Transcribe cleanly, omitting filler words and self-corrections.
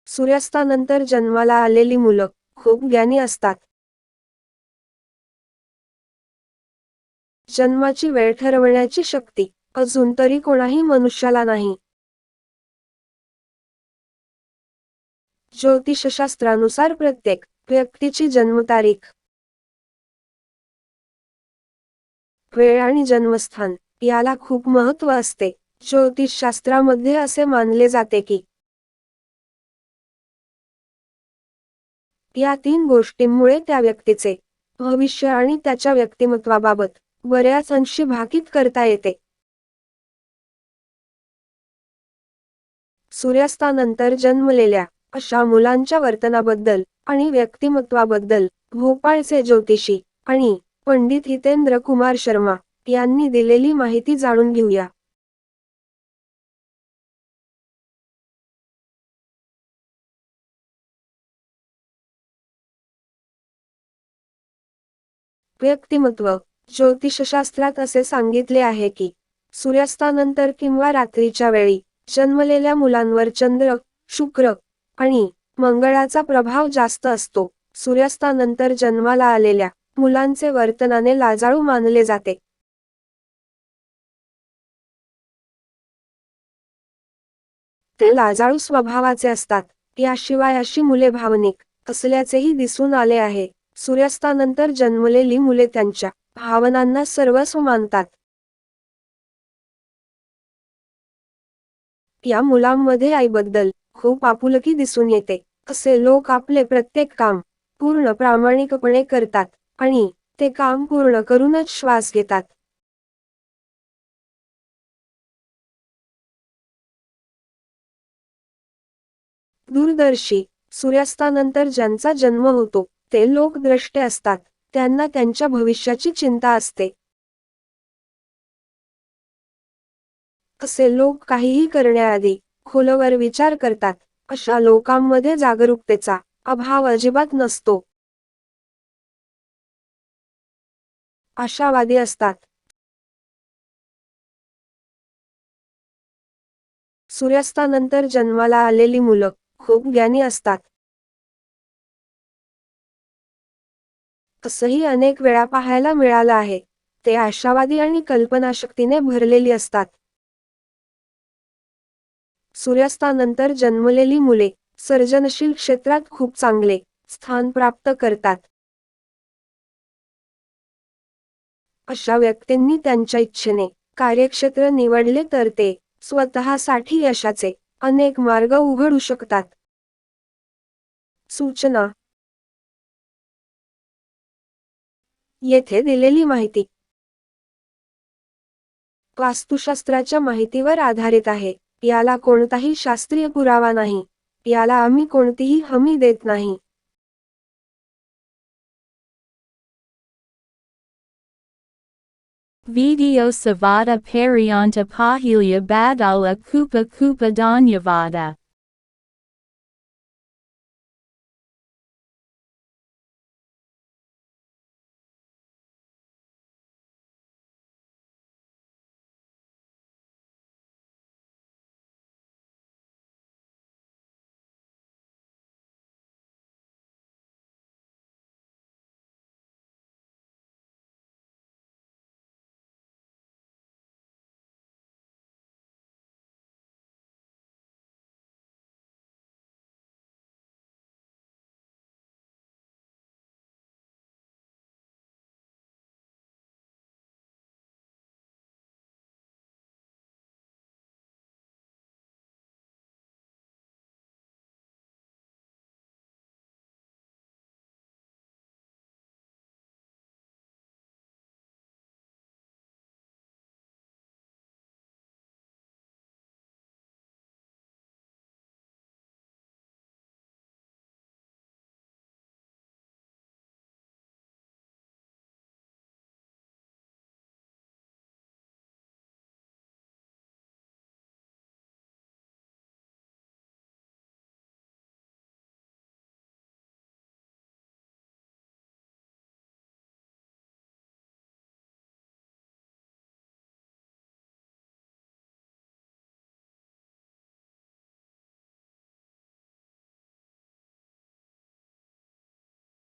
सूर्यास्तानंतर जन्माला आलेली मुलं खूप ज्ञानी असतात. जन्माची वेळ ठरवण्याची शक्ती अजून तरी कोणाही मनुष्याला नाही. ज्योतिषशास्त्रानुसार प्रत्येक व्यक्तीची जन्मतारीख, वेळ आणि जन्मस्थान याला खूप महत्त्व असते. ज्योतिषशास्त्रामध्ये असे मानले जाते की या 3 गोष्टींमुळे त्या व्यक्तीचे भविष्य आणि त्याच्या व्यक्तिमत्वाबाबत बऱ्याच अंशी भाकीत करता येते. सूर्यास्तानंतर जन्मलेल्या अशा मुलांच्या वर्तनाबद्दल आणि व्यक्तिमत्वाबद्दल भोपाळचे ज्योतिषी आणि पंडित हितेंद्र कुमार शर्मा यांनी दिलेली माहिती जाणून घेऊया. व्यक्तिमत्व ज्योतिषशास्त्रात असे सांगितले आहे की सूर्यास्तानंतर किंवा रात्रीच्या वेळी जन्मलेल्या मुलांवर चंद्र, शुक्र आणि मंगळाचा प्रभाव जास्त असतो. सूर्यास्तानंतर जन्माला आलेल्या मुलांचे वर्तनाने लाजाळू मानले जाते. ते लाजाळू स्वभावाचे असतात. याशिवाय अशी मुले भावनिक असल्याचेही दिसून आले आहे. सूर्यास्तानंतर जन्मलेली मुले त्यांच्या भावनांना सर्वस्व मानतात. या मुलांमध्ये आईबद्दल खूप आपुलकी दिसून येते. असे लोक आपले प्रत्येक काम पूर्ण प्रामाणिकपणे करतात आणि ते काम पूर्ण करूनच श्वास घेतात. दूरदर्शी सूर्यास्तानंतर ज्यांचा जन्म होतो ते लोक द्रष्टे असतात. त्यांना त्यांच्या भविष्याची चिंता असते. असे लोक काहीही करण्याआधी खोलवर विचार करतात. अशा लोकांमध्ये जागरूकतेचा अभाव अजिबात नसतो. आशावादी असतात. सूर्यास्तानंतर जन्माला आलेली मुलं खूप ज्ञानी असतात. असंही अनेक वेळा पाहायला मिळालं आहे. ते आशावादी आणि कल्पनाशक्तीने भरलेली असतात. सूर्यास्तानंतर जन्मलेली मुले सर्जनशील क्षेत्रात खूप चांगले स्थान प्राप्त करतात. अशा व्यक्तींनी त्यांच्या इच्छेने कार्यक्षेत्र निवडले तर ते स्वतःसाठी यशाचे अनेक मार्ग उघडू शकतात. सूचना येथे दिलेली माहिती वास्तुशास्त्राच्या माहितीवर आधारित आहे. याला कोणताही शास्त्रीय पुरावा नाही. याला आम्ही कोणतीही हमी देत नाही. Video Savada Parianta Pahilya Badala Kupa Kupa Danyavada